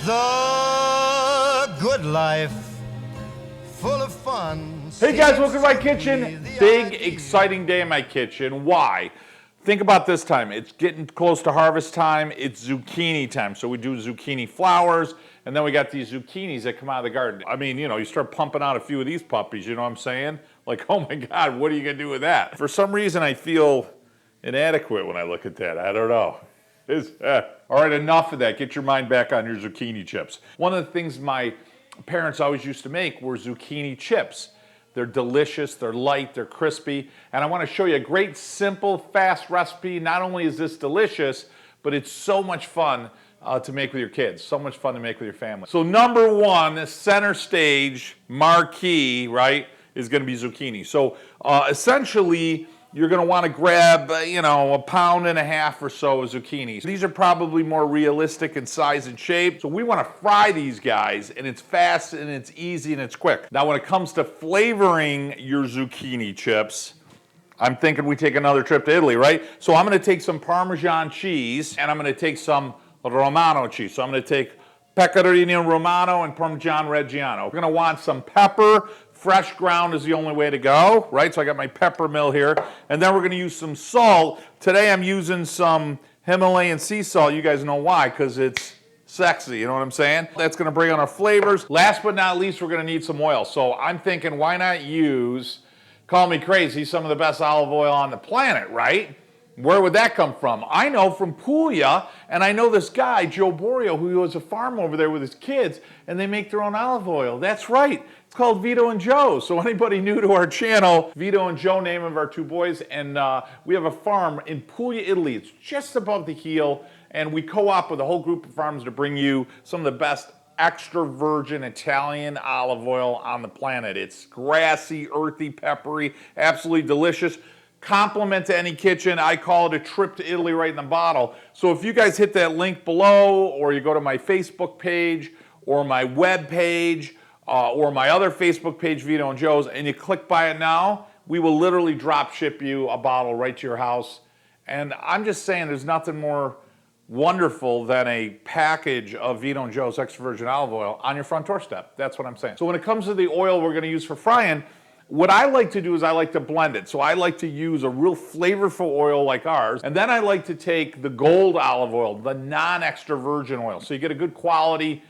the good life, full of fun. Hey guys, welcome to my kitchen. Big, exciting day in my kitchen. Why? Think about this time. It's getting close to harvest time. It's zucchini time. So we do zucchini flowers, and then we got these zucchinis that come out of the garden. I mean, you know, you start pumping out a few of these puppies, you know what I'm saying? Like, oh my God, what are you gonna do with that? For some reason, I feel inadequate when I look at that. I don't know. All right, enough of that. Get your mind back on your zucchini chips. One of the things my parents always used to make were zucchini chips. They're delicious, they're light, they're crispy, and I want to show you a great, simple, fast recipe. Not only is this delicious, but it's so much fun to make with your kids, so much fun to make with your family. So number one, the center stage marquee, right, is going to be zucchini. So essentially, you're going to want to grab, you know, 1.5 pounds or so of zucchini. These are probably more realistic in size and shape. So we want to fry these guys, and it's fast, and it's easy, and it's quick. Now, when it comes to flavoring your zucchini chips, I'm thinking we take another trip to Italy, right? So I'm going to take some Parmesan cheese, and I'm going to take some Romano cheese. So I'm going to take Pecorino Romano and Parmesan Reggiano. We're going to want some pepper. Fresh ground is the only way to go, right? So I got my pepper mill here. And then we're going to use some salt. Today I'm using some Himalayan sea salt. You guys know why, because it's sexy, you know what I'm saying? That's going to bring on our flavors. Last but not least, we're going to need some oil. So I'm thinking, why not use, call me crazy, some of the best olive oil on the planet, right? Where would that come from? I know from Puglia, and I know this guy, Joe Borio, who has a farm over there with his kids, and they make their own olive oil. That's right. It's called Vito and Joe. So anybody new to our channel, Vito and Joe, name of our two boys, and we have a farm in Puglia, Italy. It's just above the heel, and we co-op with a whole group of farms to bring you some of the best extra virgin Italian olive oil on the planet. It's grassy, earthy, peppery, absolutely delicious. Compliment to any kitchen. I call it a trip to Italy right in the bottle. So if you guys hit that link below, or you go to my Facebook page, or my web page, or my other Facebook page, Vito and Joe's, and you click buy it now, we will literally drop ship you a bottle right to your house. And I'm just saying, there's nothing more wonderful than a package of Vito and Joe's extra virgin olive oil on your front doorstep. That's what I'm saying. So when it comes to the oil we're going to use for frying, what I like to do is I like to blend it. So I like to use a real flavorful oil like ours. And then I like to take the gold olive oil, the non-extra virgin oil. So you get a good quality,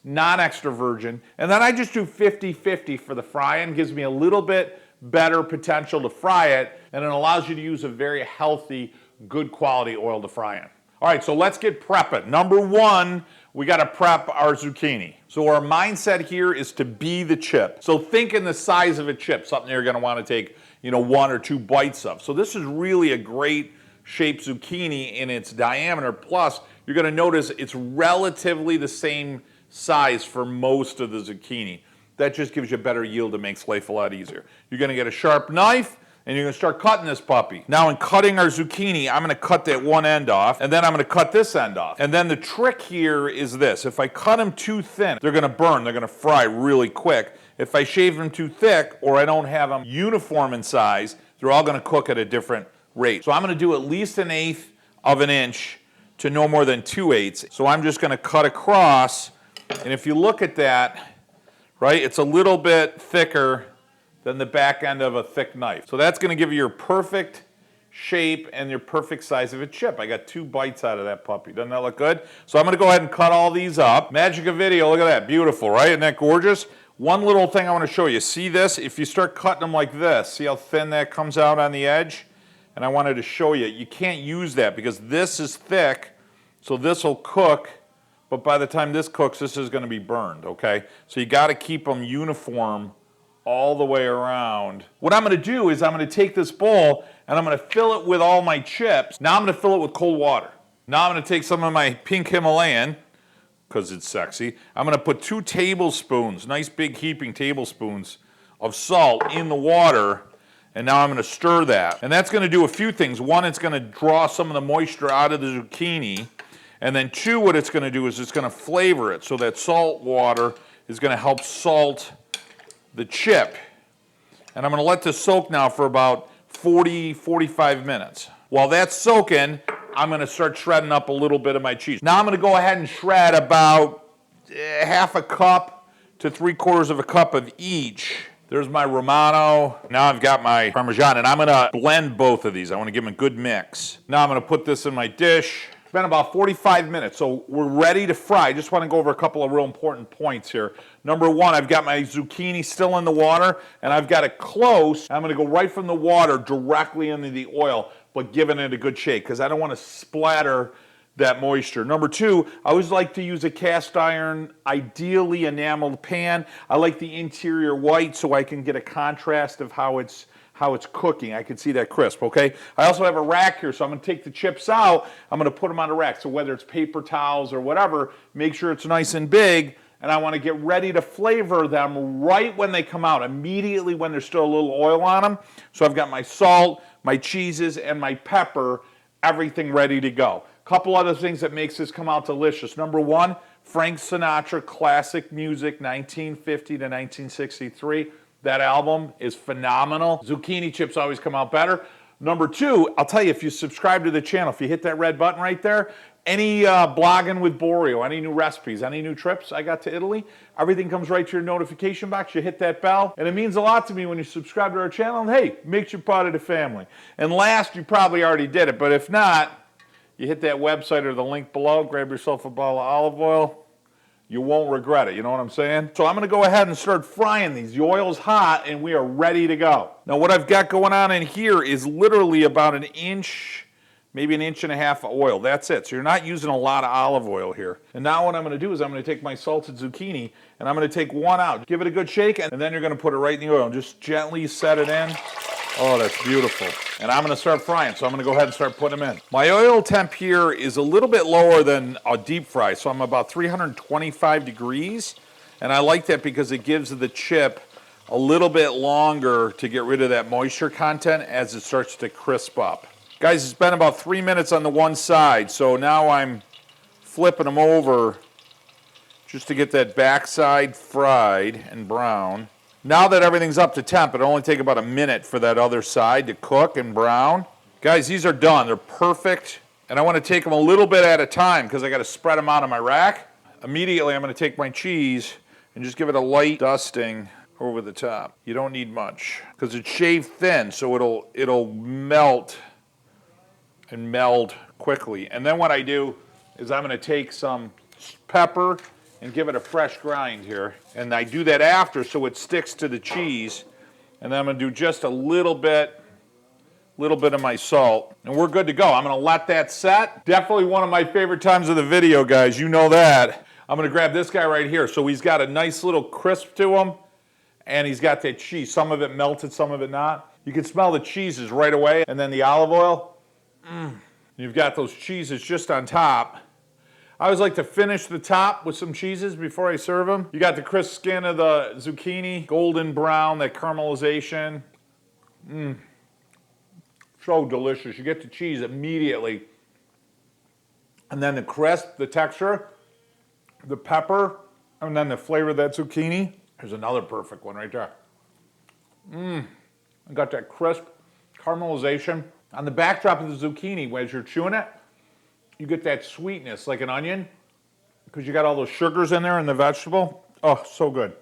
non-extra virgin. And then I just do 50-50 for the frying. Gives me a little bit better potential to fry it. And it allows you to use a very healthy, good quality oil to fry in. All right, so let's get prepping. Number one, we got to prep our zucchini. So our mindset here is to be the chip. So think in the size of a chip, something you're going to want to take, you know, 1 or 2 bites of. So this is really a great shaped zucchini in its diameter. Plus, you're going to notice it's relatively the same size for most of the zucchini. That just gives you a better yield. It makes life a lot easier. You're going to get a sharp knife, and you're going to start cutting this puppy. Now in cutting our zucchini, I'm going to cut that one end off, and then I'm going to cut this end off. And then the trick here is this. If I cut them too thin, they're going to burn. They're going to fry really quick. If I shave them too thick, or I don't have them uniform in size, they're all going to cook at a different rate. So I'm going to do at least 1/8 of an inch to no more than 2/8. So I'm just going to cut across, and if you look at that, right, it's a little bit thicker than the back end of a thick knife. So that's going to give you your perfect shape and your perfect size of a chip. I got 2 bites out of that puppy. Doesn't that look good? So I'm going to go ahead and cut all these up. Magic of video, look at that. Beautiful, right? Isn't that gorgeous? One little thing I want to show you. See this? If you start cutting them like this, see how thin that comes out on the edge? And I wanted to show you, you can't use that because this is thick, so this will cook, but by the time this cooks, this is going to be burned, okay? So you got to keep them uniform all the way around. What I'm going to do is I'm going to take this bowl and I'm going to fill it with all my chips. Now I'm going to fill it with cold water. Now I'm going to take some of my pink Himalayan, because it's sexy. I'm going to put 2 tablespoons, nice big heaping tablespoons of salt in the water, and now I'm going to stir that. And that's going to do a few things. One, it's going to draw some of the moisture out of the zucchini, and then 2, what it's going to do is it's going to flavor it. So that salt water is going to help salt the chip. And I'm going to let this soak now for about 40-45 minutes. While that's soaking, I'm going to start shredding up a little bit of my cheese. Now I'm going to go ahead and shred about half a cup to 3/4 of a cup of each. There's my Romano. Now I've got my Parmesan, and I'm gonna blend both of these. I wanna give them a good mix. Now I'm gonna put this in my dish. It's been about 45 minutes, so we're ready to fry. I just wanna go over a couple of real important points here. Number one, I've got my zucchini still in the water, and I've got it close. I'm gonna go right from the water directly into the oil, but giving it a good shake, because I don't wanna splatter that moisture. Number two, I always like to use a cast iron, ideally enameled pan. I like the interior white so I can get a contrast of how it's cooking. I can see that crisp, okay? I also have a rack here, so I'm gonna take the chips out, I'm gonna put them on a rack. So whether it's paper towels or whatever, make sure it's nice and big, and I wanna get ready to flavor them right when they come out, immediately when there's still a little oil on them. So I've got my salt, my cheeses, and my pepper, everything ready to go. Couple other things that makes this come out delicious. Number one, Frank Sinatra classic music, 1950 to 1963. That album is phenomenal. Zucchini chips always come out better. Number two, I'll tell you, if you subscribe to the channel, if you hit that red button right there, any blogging with Borio, any new recipes, any new trips I got to Italy, everything comes right to your notification box. You hit that bell, and it means a lot to me when you subscribe to our channel. And hey, makes you part of the family. And last, you probably already did it, but if not, you hit that website or the link below, grab yourself a bottle of olive oil. You won't regret it, you know what I'm saying? So I'm gonna go ahead and start frying these. The oil's hot and we are ready to go. Now what I've got going on in here is literally about an inch, maybe an inch and a half of oil. That's it. So you're not using a lot of olive oil here. And now what I'm gonna do is I'm gonna take my salted zucchini and I'm gonna take one out. Give it a good shake, and then you're gonna put it right in the oil. Just gently set it in. Oh, that's beautiful. And I'm gonna start frying, so I'm gonna go ahead and start putting them in. My oil temp here is a little bit lower than a deep fry, so I'm about 325 degrees. And I like that because it gives the chip a little bit longer to get rid of that moisture content as it starts to crisp up. Guys, it's been about 3 minutes on the one side, so now I'm flipping them over just to get that backside fried and brown. Now that everything's up to temp, it'll only take about a minute for that other side to cook and brown. Guys, these are done. They're perfect. And I want to take them a little bit at a time because I got to spread them out on my rack. Immediately, I'm going to take my cheese and just give it a light dusting over the top. You don't need much because it's shaved thin, so it'll melt and meld quickly. And then what I do is I'm going to take some pepper and give it a fresh grind here. And I do that after so it sticks to the cheese. And then I'm gonna do just a little bit of my salt. And we're good to go. I'm gonna let that set. Definitely one of my favorite times of the video, guys. You know that. I'm gonna grab this guy right here. So he's got a nice little crisp to him. And he's got that cheese. Some of it melted, some of it not. You can smell the cheeses right away. And then the olive oil. You've got those cheeses just on top. I always like to finish the top with some cheeses before I serve them. You got the crisp skin of the zucchini, golden brown, that caramelization. So delicious. You get the cheese immediately. And then the crisp, the texture, the pepper, and then the flavor of that zucchini. There's another perfect one right there. I got that crisp caramelization. On the backdrop of the zucchini, as you're chewing it, you get that sweetness like an onion because you got all those sugars in there in the vegetable. Oh, so good.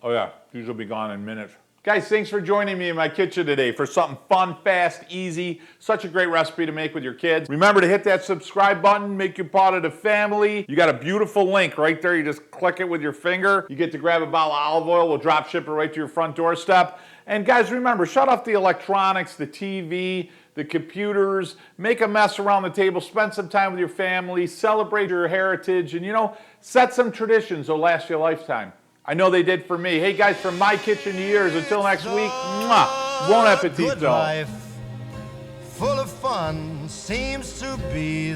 Oh yeah, these will be gone in minutes. Guys, thanks for joining me in my kitchen today for something fun, fast, easy. Such a great recipe to make with your kids. Remember to hit that subscribe button, make you part of the family. You got a beautiful link right there. You just click it with your finger. You get to grab a bottle of olive oil. We'll drop ship it right to your front doorstep. And guys, remember, shut off the electronics, the TV, the computers, make a mess around the table, spend some time with your family, celebrate your heritage, and set some traditions that'll last you a lifetime. I know they did for me. Hey guys, from my kitchen to yours, until next week, mwah, bon appetito. Good life, full of fun, seems to be